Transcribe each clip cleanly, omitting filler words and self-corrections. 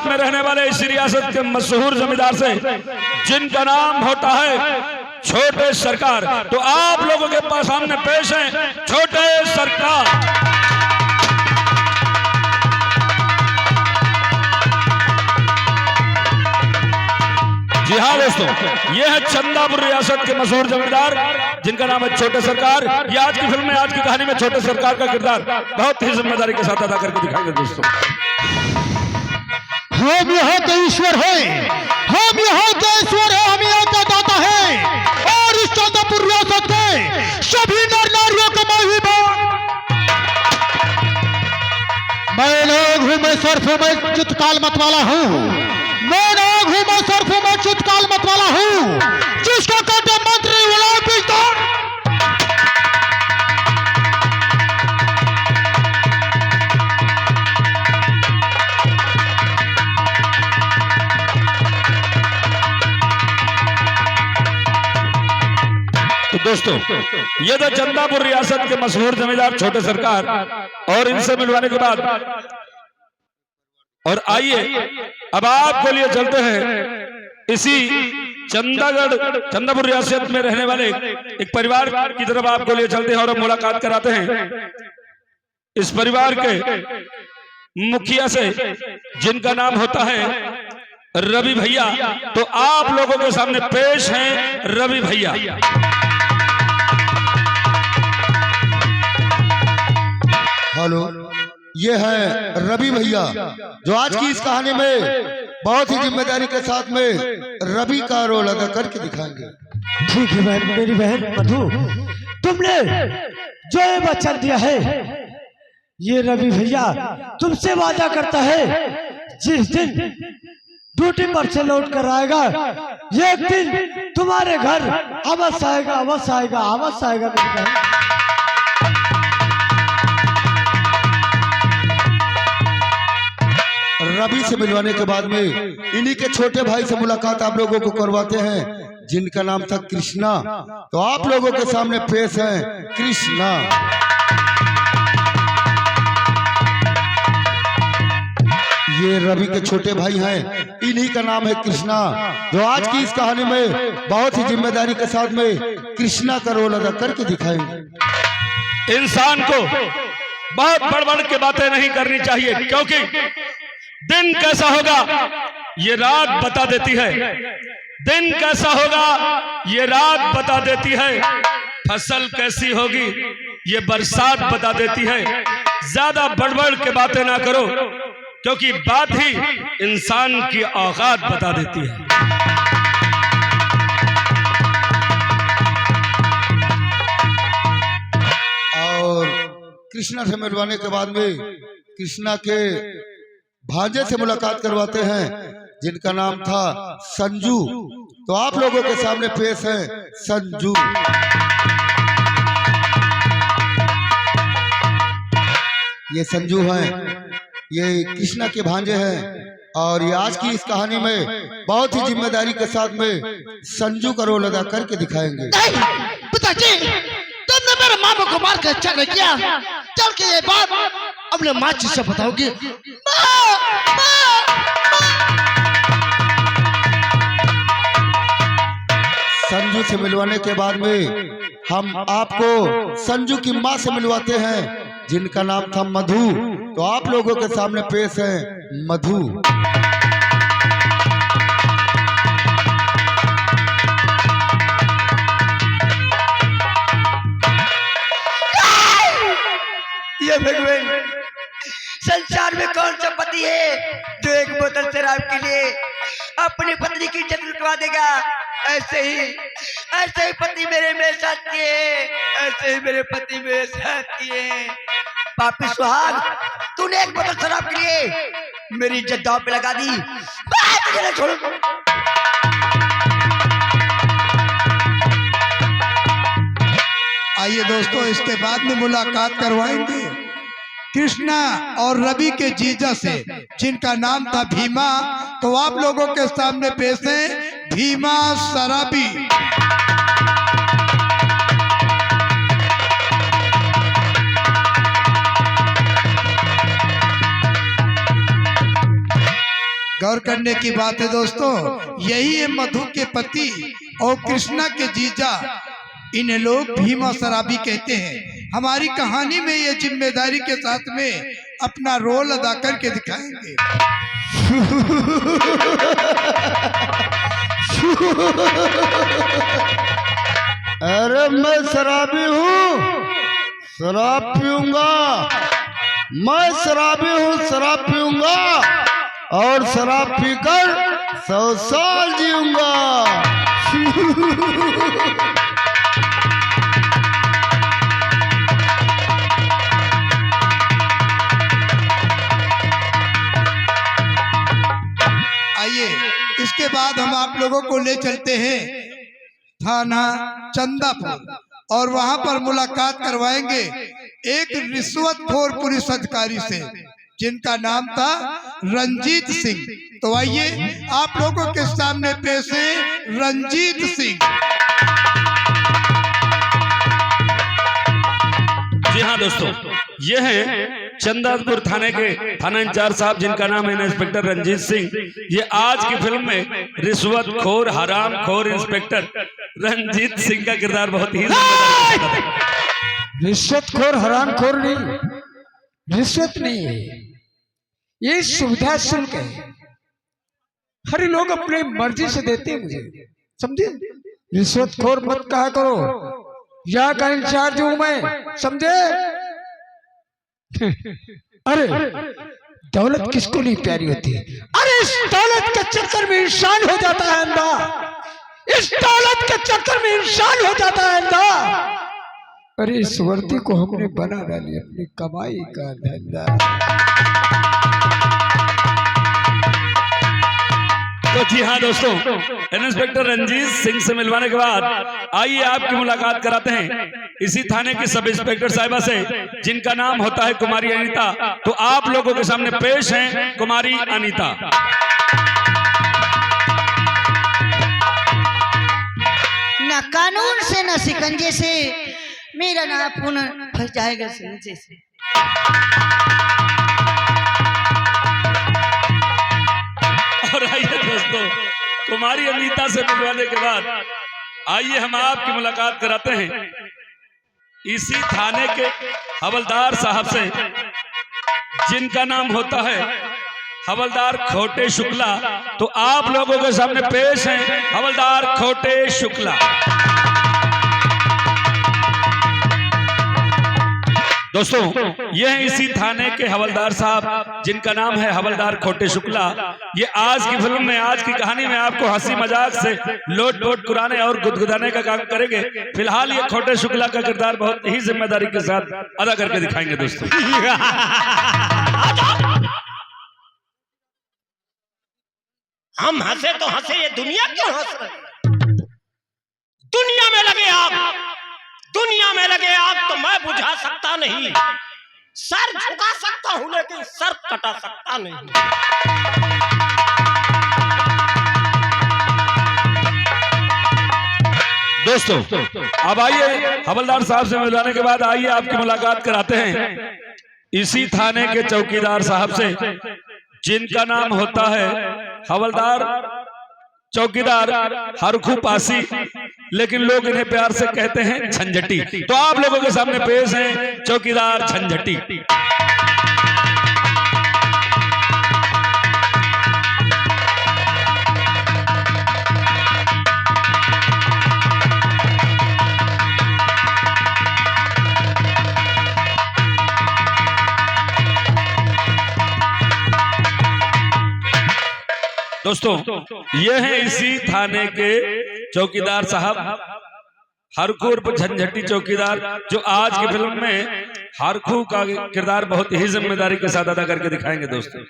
रियासत में रहने वाले इस रियासत के मशहूर जमींदार से जिनका नाम होता है छोटे सरकार, तो आप लोगों के पास सामने पेश है छोटे सरकार। जी हाँ दोस्तों, ये है चंदापुर रियासत के मशहूर जमींदार जिनका नाम है छोटे सरकार। ये आज की फिल्म में, आज की कहानी में छोटे सरकार का किरदार बहुत ही जिम्मेदारी के साथ अदा करके दिखाएंगे दोस्तों। हम यहाँ के ईश्वर है, हम यहाँ के ईश्वर है, हम यहाँ का दाता है और इस चंदापुर रियासत के सभी नर नारियों का मैं लोग हूँ, मैं सर्फ हूँ, मैं चितकाल मत वाला हूँ, मैं लोग हूँ, मैं सर्फ हूँ, मैं चितकाल मत वाला हूँ, जिसको कहते मंत्री वाला पिस्तौल। तो दोस्तों, ये तो चंदापुर रियासत के मशहूर जमींदार छोटे सरकार, और इनसे मिलवाने के बाद और आइए अब आपके लिए चलते हैं इसी चंदापुर रियासत में रहने वाले एक परिवार की तरफ आपको लिए चलते हैं और मुलाकात कराते हैं इस परिवार के मुखिया से जिनका नाम होता है रवि भैया। तो आप लोगों के सामने पेश हैं रवि भैया। हेलो, ये है रवि भैया जो आज की इस कहानी में बहुत ही जिम्मेदारी के साथ में रवि का रोल अदा करके दिखाएंगे। ठीक है बहन, मेरी बहन मधु, तुमने जो ये वचन दिया है, ये रवि भैया तुमसे वादा करता है जिस दिन ड्यूटी पर से लौट कर आएगा एक दिन तुम्हारे घर अवश्य आएगा, अवश्य आएगा, अवश्य आएगा मेरी बहन। रवि से मिलवाने के बाद में इन्हीं के छोटे भाई से मुलाकात आप लोगों को करवाते हैं जिनका नाम था कृष्णा। तो आप लोगों के सामने पेश हैं कृष्णा। ये रवि के छोटे भाई हैं, इन्हीं का नाम है कृष्णा, जो आज की इस कहानी में बहुत ही जिम्मेदारी के साथ में कृष्णा का रोल अदा करके दिखाएंगे। इंसान को बहुत बड़ के बातें नहीं करनी चाहिए, क्योंकि दिन कैसा होगा ये रात बता देती है, दिन कैसा होगा ये रात बता देती है, फसल कैसी होगी ये बरसात बता देती है। ज्यादा बड़ के बातें ना करो, क्योंकि बात ही इंसान की औकात बता देती है। और कृष्णा से मिलवाने के बाद में कृष्णा के भांजे से मुलाकात करवाते हैं जिनका नाम था संजू। तो आप लोगों के सामने पेश है संजू। ये संजू हैं, ये कृष्णा के भांजे हैं, और ये आज की इस कहानी में बहुत ही जिम्मेदारी के साथ में संजू का रोल अदा करके दिखाएंगे। पिताजी, तुमने मेरे मामा को मार कर अच्छा नहीं किया, चल के ये बात अपने माँ जी से बताओगी। संजू से मिलवाने के बाद में हम आपको संजू की माँ से मिलवाते हैं जिनका नाम था मधु। तो आप लोगों के सामने पेश है मधु। ये भगवान, संसार में कौन सा पति है जो एक बोतल शराब के लिए अपनी पत्नी की इज्जत लुटवा देगा। ऐसे ही पति मेरे में साथ किए, ऐसे ही मेरे पति मेरे साथ किए। पापी सुहाग, तूने एक बोतल शराब के लिए मेरी इज्जत दांव पे लगा दी, मैं तुझे नहीं छोड़ूंगा। आइए दोस्तों, इसके बाद में मुलाकात करवाएंगे कृष्णा और रवि के जीजा से जिनका नाम था भीमा। तो आप लोगों के सामने पेश है भीमा शराबी। गौर करने की बात है दोस्तों, यही है मधु के पति और कृष्णा के जीजा, इन्हें लोग भीमा शराबी कहते हैं। हमारी कहानी में ये जिम्मेदारी के साथ में अपना रोल अदा करके दिखाएंगे। अरे मैं शराबी हूँ, शराब पीऊंगा। मैं शराबी हूँ, शराब पीऊंगा और शराब पीकर 100 साल जीऊंगा। आइए इसके बाद हम आप लोगों को ले चलते हैं थाना चंदापुर और वहां पर मुलाकात करवाएंगे एक रिश्वतखोर पुलिस अधिकारी से जिनका नाम था रंजीत सिंह। तो आइए आप लोगों के सामने पेश है रंजीत सिंह। जी हाँ दोस्तों, ये है चंदापुर थाने के थाना इंचार्ज साहब जिनका नाम है इंस्पेक्टर रंजीत सिंह। ये आज की फिल्म में रिश्वतखोर हरामखोर इंस्पेक्टर रंजीत सिंह का किरदार बहुत ही रिश्वतखोर हरामखोर नहीं, रिश्वत नहीं है, ये सुविधा शुल्क है। हर लोग अपने मर्जी से देते हैं मुझे, समझे? रिश्वतखोर मत कहा करो, यहाँ का इंचार्ज हूं मैं, समझे? अरे दौलत किसको नहीं प्यारी होती है? अरे इस दौलत के चक्कर में इंसान हो जाता है अंधा, इस दौलत के चक्कर में इंसान हो जाता है अंधा। अरे इस वर्दी को हमने बना डाली अपनी कमाई का धंधा। तो जी हाँ दोस्तों, इंस्पेक्टर रंजीत सिंह से मिलवाने के बाद आइए आपकी मुलाकात कराते हैं इसी थाने की सब इंस्पेक्टर साहिबा से जिनका नाम होता है कुमारी अनीता। तो आप लोगों के सामने पेश हैं कुमारी अनीता। न कानून से न शिकंजे से मेरा नाखून फंस जाएगा सिंचे से। और आइए दोस्तों, कुमारी अनीता से मिलवाने के बाद आइए हम आपकी मुलाकात कराते हैं इसी थाने के हवलदार साहब से जिनका नाम होता है हवलदार खोटे शुक्ला। तो आप लोगों के सामने पेश हैं हवलदार खोटे शुक्ला। दोस्तों, ये है इसी थाने के हवलदार साहब जिनका नाम है हवलदार खोटे शुक्ला। ये आज की फिल्म में, आज की कहानी में आपको हंसी मजाक से लोट पोट कुराने और गुदगुदाने का काम करेंगे। फिलहाल ये खोटे शुक्ला का किरदार बहुत ही जिम्मेदारी के साथ अदा करके दिखाएंगे दोस्तों। हम हंसे तो हंसे, ये दुनिया क्यों हंस रही? दुनिया में लगे आग, दुनिया में लगे आग तो मैं बुझा सकता नहीं, सर झुका सकता हूं लेकिन सर कटा सकता नहीं। दोस्तों, अब आइए हवलदार साहब से मिलवाने के बाद आइए आपकी मुलाकात कराते हैं इसी थाने के चौकीदार साहब से जिनका नाम होता है हवलदार चौकीदार हरखू पासी, लेकिन लोग इन्हें प्यार से कहते हैं झंझटी। तो आप लोगों के सामने पेश हैं चौकीदार झंझटी। दोस्तों, ये है इसी थाने के चौकीदार साहब हरखू उर्फ झंझटी चौकीदार, जो आज की फिल्म में हरखू का किरदार बहुत ही जिम्मेदारी के साथ अदा करके दिखाएंगे दोस्तों।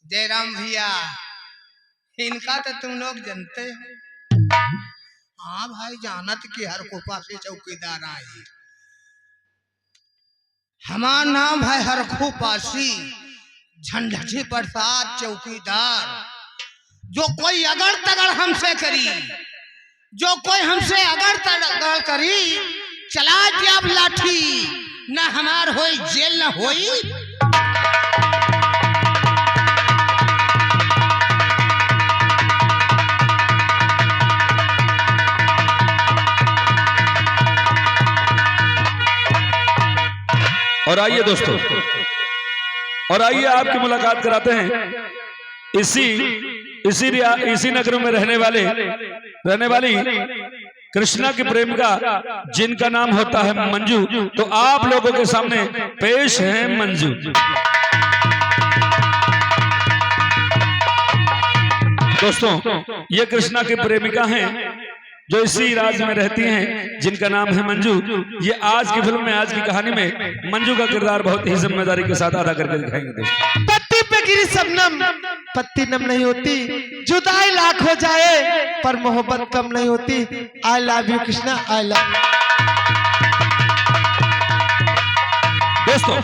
जयराम भैया, इनका तो तुम लोग जानते हो। हाँ भाई, जानत की हरखू पासी चौकीदार आए। हमारा नाम है हरखू पासी झंझटी प्रसाद चौकीदार। जो कोई अगर तगड़ हमसे करी, जो कोई हमसे अगर तगड़ करी, चला जाब लाठी, न हमार होई जेल न होई। और आइए दोस्तों, और आइए आपकी मुलाकात कराते हैं इसी नगर में रहने वाली कृष्णा की प्रेमिका जिनका नाम होता है मंजू। तो आप लोगों के सामने पेश है मंजू। दोस्तों, ये कृष्णा की प्रेमिका हैं जो इसी राज्य में रहती हैं, जिनका नाम है मंजू। ये आज की फिल्म में, आज की कहानी में मंजू का किरदार बहुत ही जिम्मेदारी के साथ अदा करके दिखाएंगे दोस्तों। पत्ती पे गिरी शबनम, पत्ती नम नहीं होती, जुदाई लाख हो जाए पर मोहब्बत कम नहीं होती। I love you Krishna, I love. दोस्तों,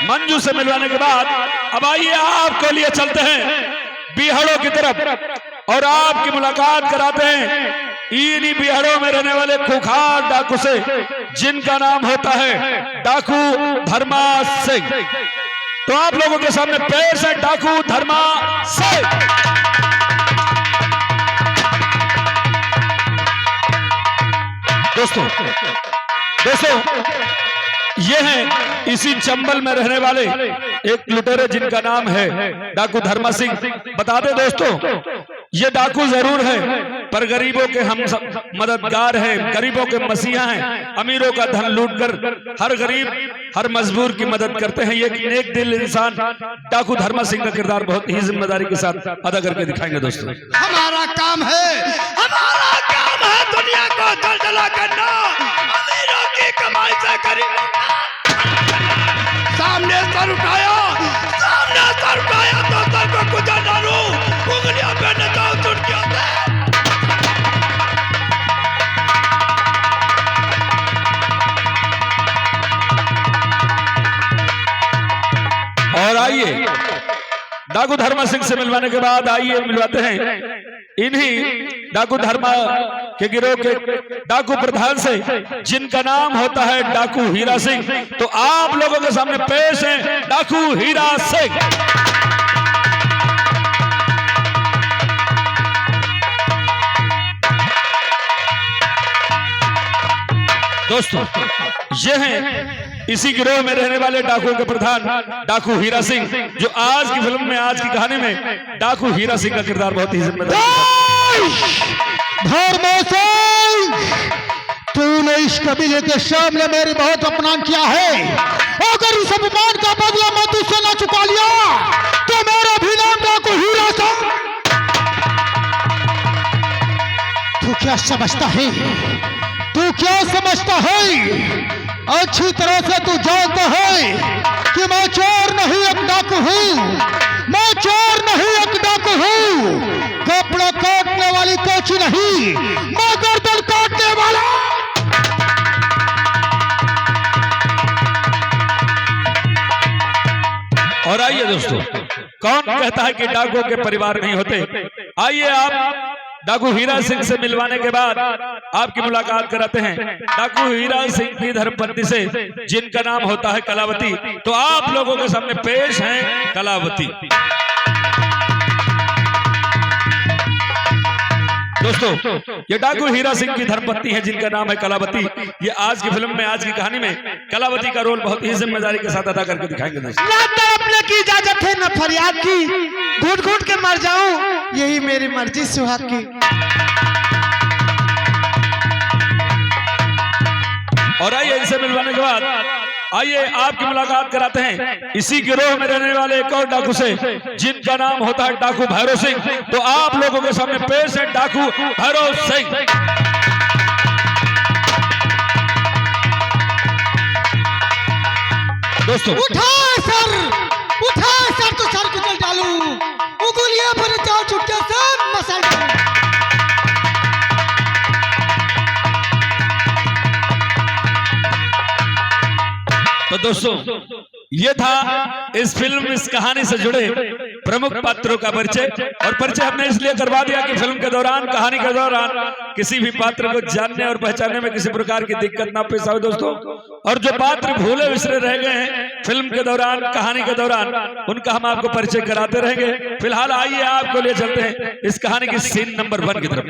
मंजू से मिलवाने के बाद अब आइए आपके लिए चलते हैं बिहाड़ों की तरफ और आपकी मुलाकात कराते हैं इन्हीं बिहाड़ों में रहने वाले खुखार डाकू से, जिनका नाम होता है डाकू धर्मा सिंह। तो आप लोगों के सामने पेश है डाकू धर्मा सिंह। दोस्तों, ये हैं इसी चंबल में रहने वाले एक लुटेरे जिनका नाम है डाकू धर्मा सिंह। बता दे दोस्तों, ये डाकू जरूर है पर गरीबों के हम सब मददगार हैं, गरीबों के मसीहा हैं। अमीरों का धन लूटकर हर गरीब, हर मजबूर की मदद करते हैं। ये नेक दिल इंसान डाकू धर्मा सिंह का किरदार बहुत ही जिम्मेदारी के साथ अदा करके दिखाएंगे दोस्तों। हमारा काम है दुनिया को दलदला करना, अमीरों की कमाई से गरीबों का। सामने सर उठाया तो सर को कुछ डालू, उंगलियां पे न जाओ चुटकियों से। और आइए डाकू धर्मा सिंह से मिलवाने के बाद आइए मिलवाते हैं इन्हीं डाकू धर्मा के गिरोह के डाकू प्रधान से, जिनका नाम होता है डाकू हीरा सिंह। तो आप लोगों के सामने पेश है डाकू हीरा सिंह। दोस्तों, ये हैं इसी गिरोह में रहने वाले डाकुओं के प्रधान डाकू हीरा सिंह, जो आज की फिल्म में, आज की कहानी में डाकू हीरा सिंह का किरदार बहुत ही जिम्मेदार। तूने इस कबीले के सामने मेरी बहुत अपमान किया है। अगर इस अपमान का बदला मैं तुझसे न चुका लिया तो मेरा भी नाम डाकू हीरा सिंह। तू क्या समझता है? तू क्या समझता है? अच्छी तरह से तू जानता है कि मैं चोर नहीं एक डाकू हूँ। मैं चोर नहीं एक डाकू हूँ। कपड़ा काटने वाली कोची नहीं, मैं गर्दन काटने वाला। और आइए दोस्तों, कौन कहता है कि डाकुओं के परिवार नहीं होते? आइए आप डाकू हीरा सिंह से मिलवाने के बाद आपकी मुलाकात कराते हैं डाकू हीरा सिंह की धर्मपत्नी से, जिनका नाम होता है कलावती। तो आप लोगों के सामने पेश है कलावती। दोस्तों, ये डाकू हीरा सिंह की धर्मपत्नी है, जिनका नाम है कलावती। ये आज की फिल्म में, आज की कहानी में कलावती का रोल बहुत ही जिम्मेदारी के साथ अदा करके दिखाएंगे दोस्तों। ना तड़पने की इजाजत है, न फरियाद की, घुट घुट के मर जाऊं यही मेरी मर्जी सुहाग की। और आइए इनसे मिलवाने के बाद आइए आपकी मुलाकात कराते हैं इसी गिरोह में रहने वाले एक और डाकू से, जिनका नाम होता है डाकू भैरव सिंह। तो आप लोगों के सामने पेश है डाकू भैरव सिंह। दोस्तों, उठा सर तो सर कुचल डालू, उंगलियां पर जाओ चुटकियों से मसल डालू। तो दोस्तों, ये था इस फिल्म, इस कहानी से जुड़े प्रमुख पात्रों का परिचय। और परिचय हमने इसलिए करवा दिया कि फिल्म के दौरान, कहानी के दौरान किसी भी पात्र को जानने और पहचानने में किसी प्रकार की दिक्कत ना पेश आए दोस्तों। और जो पात्र भूले बिसरे रह गए हैं फिल्म के दौरान, कहानी के दौरान, उनका हम आपको परिचय कराते रहेंगे। फिलहाल आइए आपको ले चलते हैं इस कहानी की सीन नंबर 1 की तरफ।